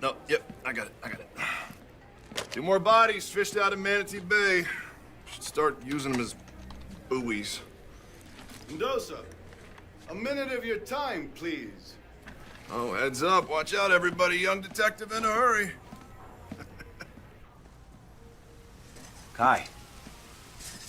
No, yep, I got it. 2 more bodies fished out of Manatee Bay. Should start using them as buoys. Mendoza, a minute of your time, please. Oh, heads up. Watch out, everybody. Young detective in a hurry. Kai.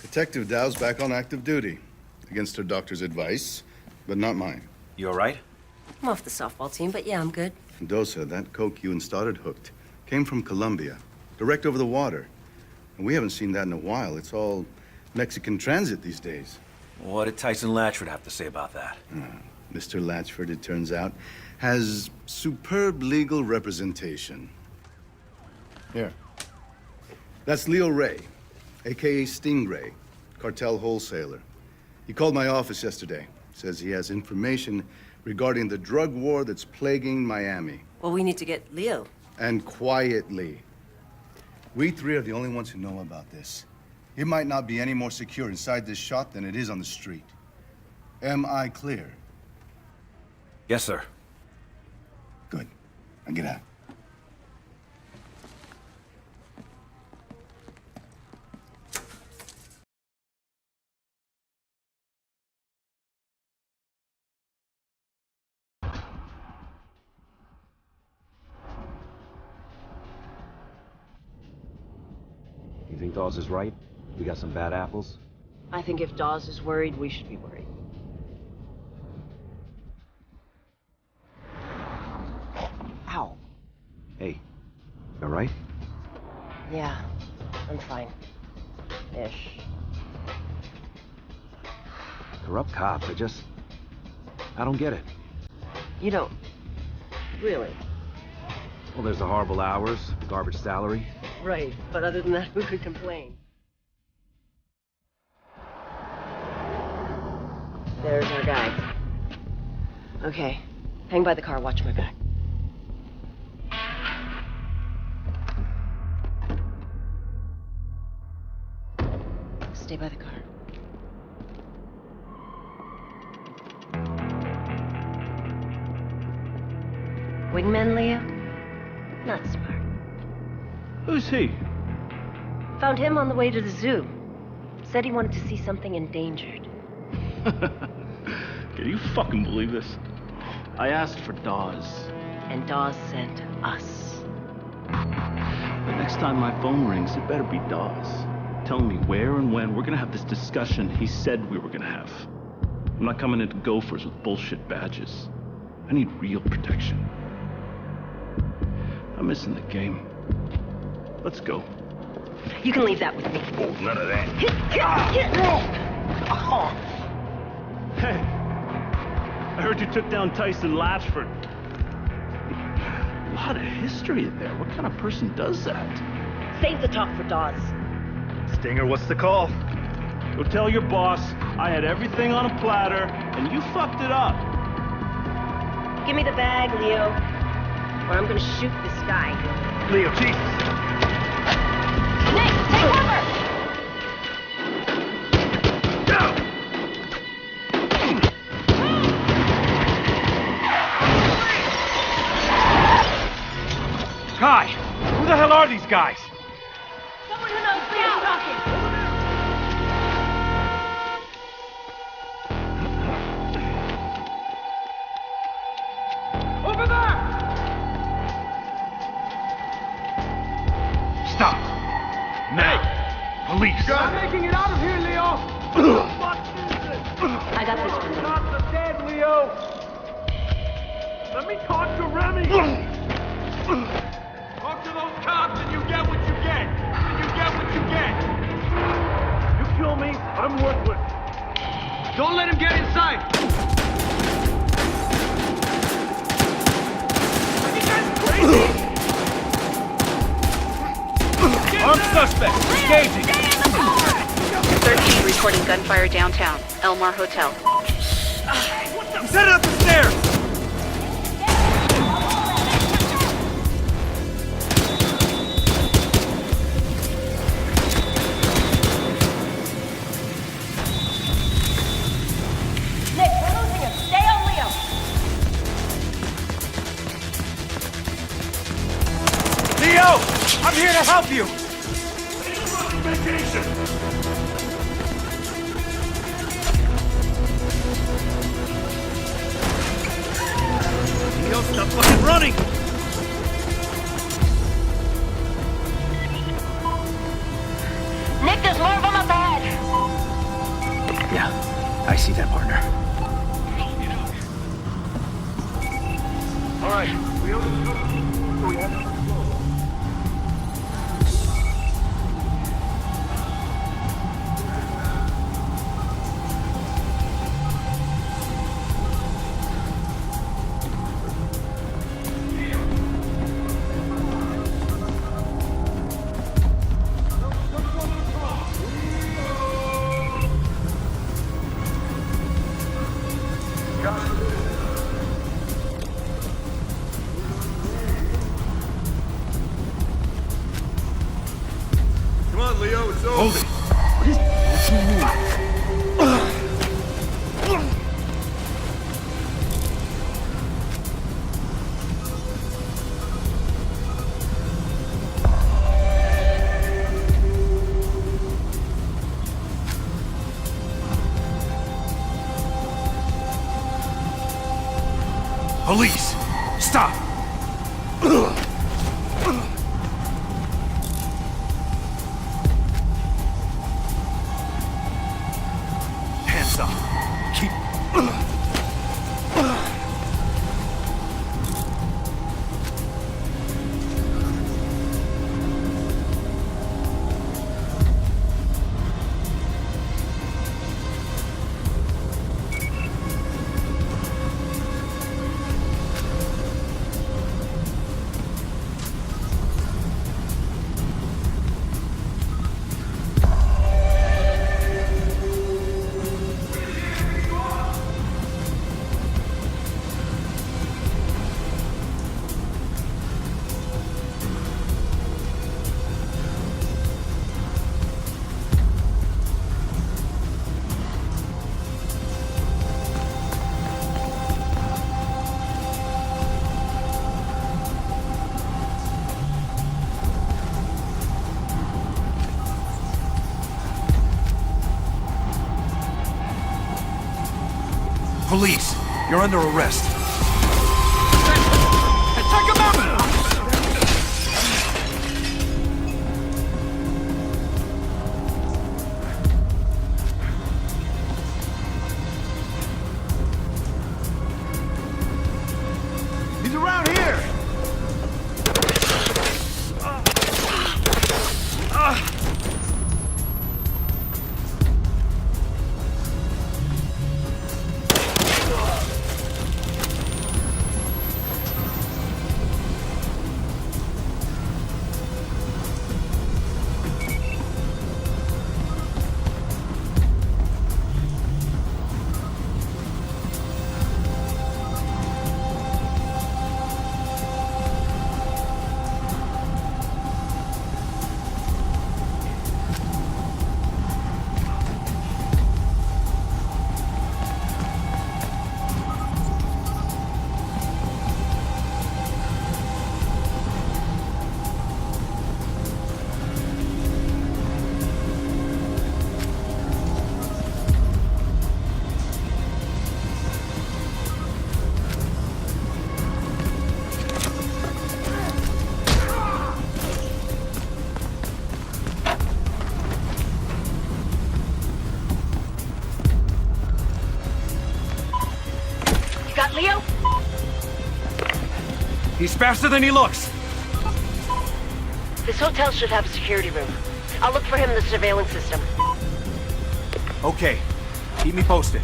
Detective Dow's back on active duty. Against her doctor's advice, but not mine. You all right? I'm off the softball team, but yeah, I'm good. Mendoza, that coke you and Stoddard hooked came from Colombia, direct over the water. And we haven't seen that in a while. It's all Mexican transit these days. What did Tyson Latchford have to say about that? Mr. Latchford, it turns out, has superb legal representation. Here. That's Leo Ray, a.k.a. Stingray, cartel wholesaler. He called my office yesterday. Says he has information regarding the drug war that's plaguing Miami. Well, we need to get Leo. And quietly. We 3 are the only ones who know about this. It might not be any more secure inside this shop than it is on the street. Am I clear? Yes, sir. Good. Now get out. You think Dawes is right? We got some bad apples? I think if Dawes is worried, we should be worried. Ow. Hey, you all right? Yeah, I'm fine. Ish. Corrupt cops, I don't get it. You don't. Really? Well, there's the horrible hours, garbage salary. Right, but other than that, who could complain? There's our guy. Okay, hang by the car, watch my back. Stay by the car. Wingman, Leo? Not smart. Who's he? Found him on the way to the zoo. Said he wanted to see something endangered. Can you fucking believe this? I asked for Dawes. And Dawes sent us. The next time my phone rings, it better be Dawes. Telling me where and when we're gonna have this discussion he said we were gonna have. I'm not coming into Gophers with bullshit badges. I need real protection. I'm missing the game. Let's go. You can leave that with me. Oh, none of that. Hey, I heard you took down Tyson Latchford. A lot of history there. What kind of person does that? Save the talk for Dawes. Stinger, what's the call? Go tell your boss I had everything on a platter and you fucked it up. Give me the bag, Leo, or I'm gonna shoot this guy. Leo, Jesus! Nick, take cover! Go! Kai, who the hell are these guys? Someone who knows Leo's talking! Over there! Stop! Now! Police! I'm making it out of here, Leo! I got this one. Not the dead, Leo! Let me talk to Remy! Talk to those cops and you get what you get! And you get what you get! You kill me, I'm worthless! Don't let him get inside! Are you guys crazy? Armed suspect, engaging! 13 reporting gunfire downtown, Elmar Hotel. He's headed up the stairs! Nick, we're losing him. Stay on Leo. I'm here to help you! Vacation! Leo, stop fucking running! Nick, there's more of them up ahead. Yeah, I see that, partner. All right, we own the scope, so we have to control. Come on, Leo, it's over. Hold it. Police! Stop! Hands up. Keep... Police, you're under arrest. Check him out! He's around here! Got Leo? He's faster than he looks. This hotel should have a security room. I'll look for him in the surveillance system. Okay, keep me posted.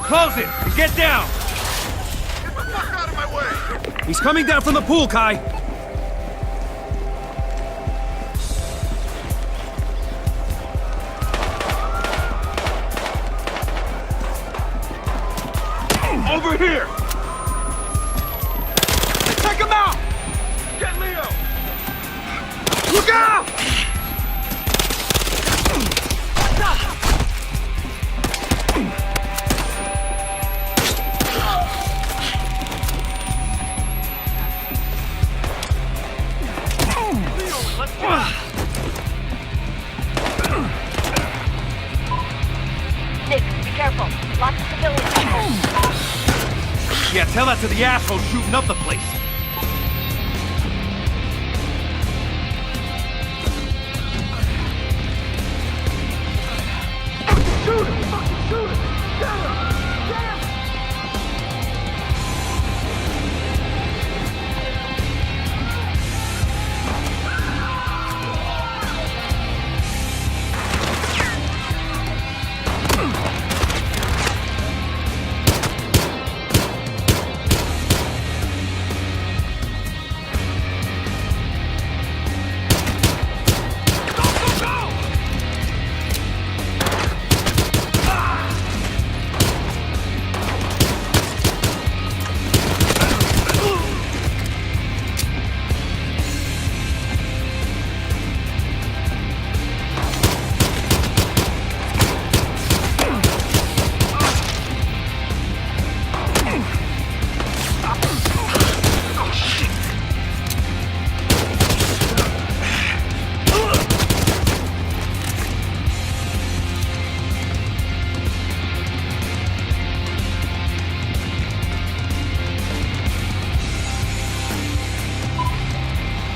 Close it and get down! Get the fuck out of my way! He's coming down from the pool, Kai! Over here! Check him out! Get Leo! Look out! careful. Lots of civilians out there. Yeah, tell that to the asshole shooting up the place. Shoot him! Fucking shoot him! Get him! Get him!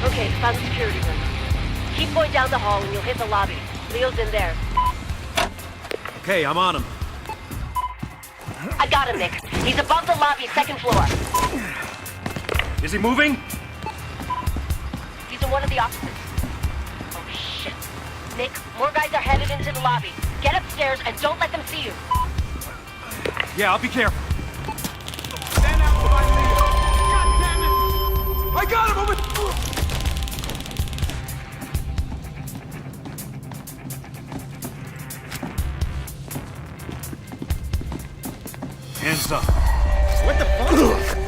Okay, found the security room. Keep going down the hall and you'll hit the lobby. Leo's in there. Okay, I'm on him. I got him, Nick. He's above the lobby, second floor. Is he moving? He's in one of the offices. Oh, shit. Nick, more guys are headed into the lobby. Get upstairs and don't let them see you. Yeah, I'll be careful. Stand out by Leo! God damn it! I got him over... Hands up. What the fuck?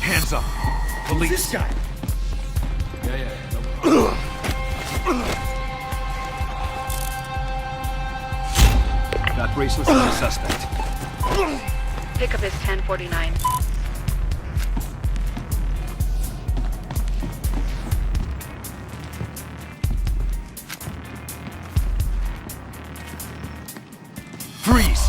Hands up. Police. This guy? Got bracelets on the suspect. Pickup is 1049. Freeze!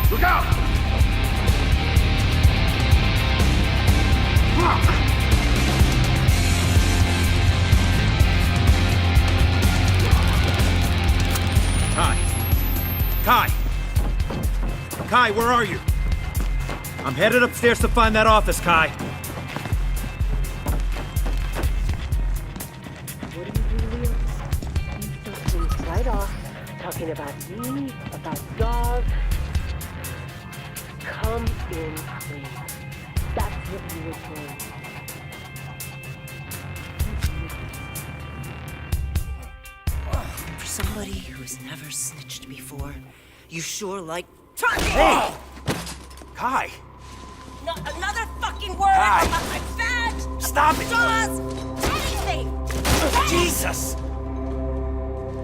Look out! Kai! Kai, where are you? I'm headed upstairs to find that office, Kai. What do you do, Leo? You start things right off, talking about me, about dogs. Come in, please. That's what you were doing. For somebody who's never snitched before, you sure like... Hey! Kai! Not another fucking word Hi. about my fat... Stop it! Jaws! Anything! Jesus!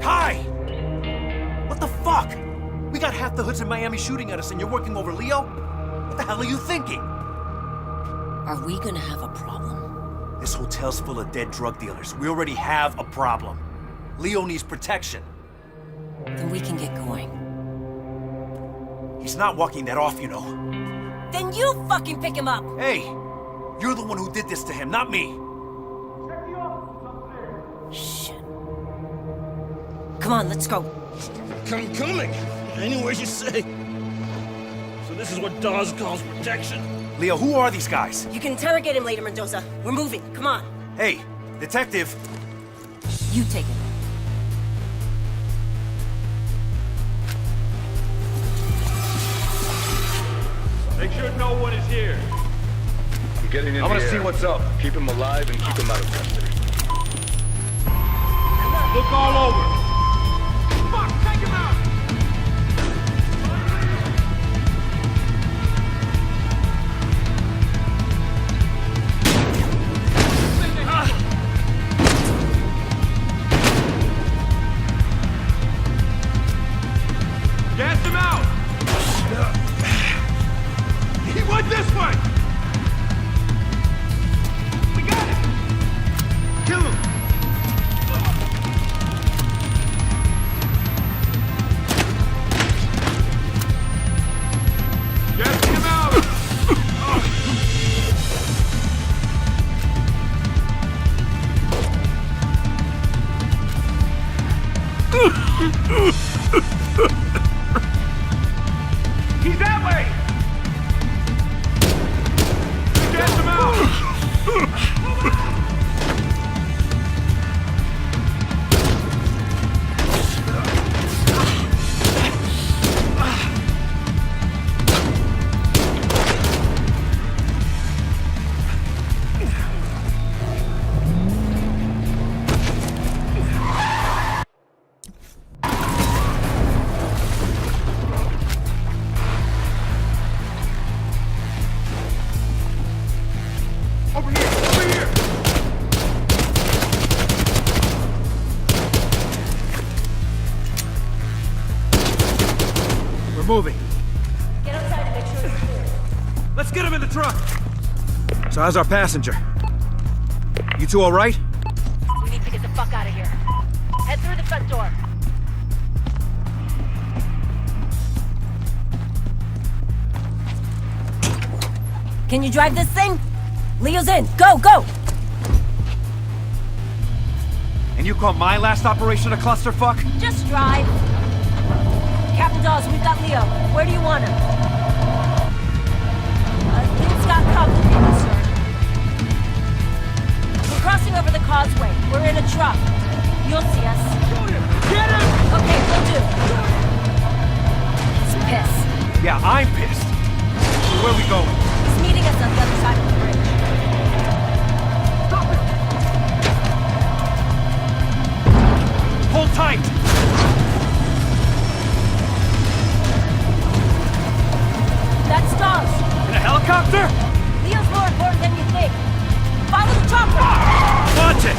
Kai! What the fuck? We got half the hoods in Miami shooting at us and you're working over Leo? What the hell are you thinking? Are we gonna have a problem? This hotel's full of dead drug dealers. We already have a problem. Leo needs protection. Then we can get going. He's not walking that off, you know. Then you fucking pick him up! Hey, you're the one who did this to him, not me. Shit. Come on, let's go. I'm coming. Anywhere you say. So this is what Dawes calls protection? Leo, who are these guys? You can interrogate him later, Mendoza. We're moving. Come on. Hey, detective. You take it. Make sure no one is here. I'm getting in. I want to see what's up. Keep him alive and keep him out of custody. Look all over. Fuck, take him out! Gas him out! He went this way! We got it! Kill him! Gas him out! He's that way! Get him out! Over here! Over here! We're moving. Get outside and make sure it's clear. Let's get him in the truck. So how's our passenger? You two all right? We need to get the fuck out of here. Head through the front door. Can you drive this thing? Leo's in. Go, go! And you call my last operation a clusterfuck? Just drive. Captain Dawes, we've got Leo. Where do you want him? Leo's got complicated, sir. We're crossing over the causeway. We're in a truck. You'll see us. Get him! Okay, we'll do. He's pissed. Yeah, I'm pissed. So where are we going? He's meeting us on the other side of the bridge. Hold tight! That's Dawes. In a helicopter? Leo's more important than you think. Follow the chopper! Launch it!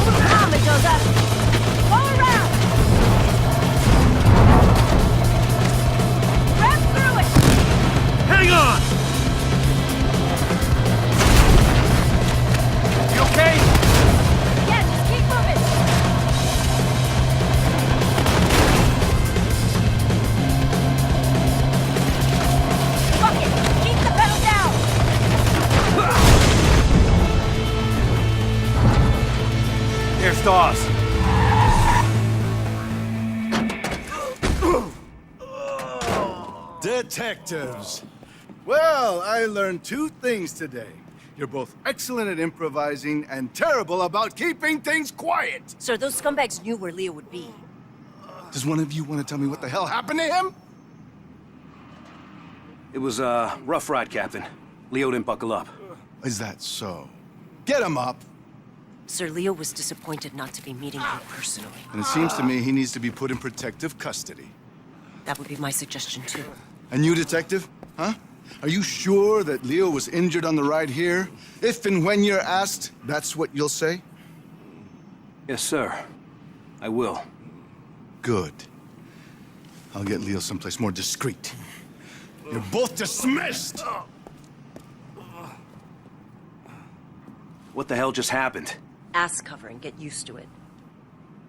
Come on, Mendoza. Go around! Ram through it! Hang on! You okay? Yeah, just keep moving. Fuck it! Keep the pedal down! Here's Dawes. Detectives. Well, I learned two things today. You're both excellent at improvising and terrible about keeping things quiet. Sir, those scumbags knew where Leo would be. Does one of you want to tell me what the hell happened to him? It was a rough ride, Captain. Leo didn't buckle up. Is that so? Get him up. Sir, Leo was disappointed not to be meeting you personally. And it seems to me he needs to be put in protective custody. That would be my suggestion, too. And you, detective? Huh? Are you sure that Leo was injured on the ride here? If and when you're asked, that's what you'll say? Yes, sir. I will. Good. I'll get Leo someplace more discreet. You're both dismissed! What the hell just happened? Ass covering, get used to it.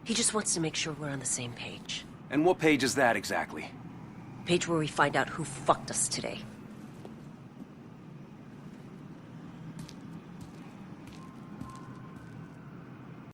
He just wants to make sure we're on the same page. And what page is that exactly? Page where we find out who fucked us today.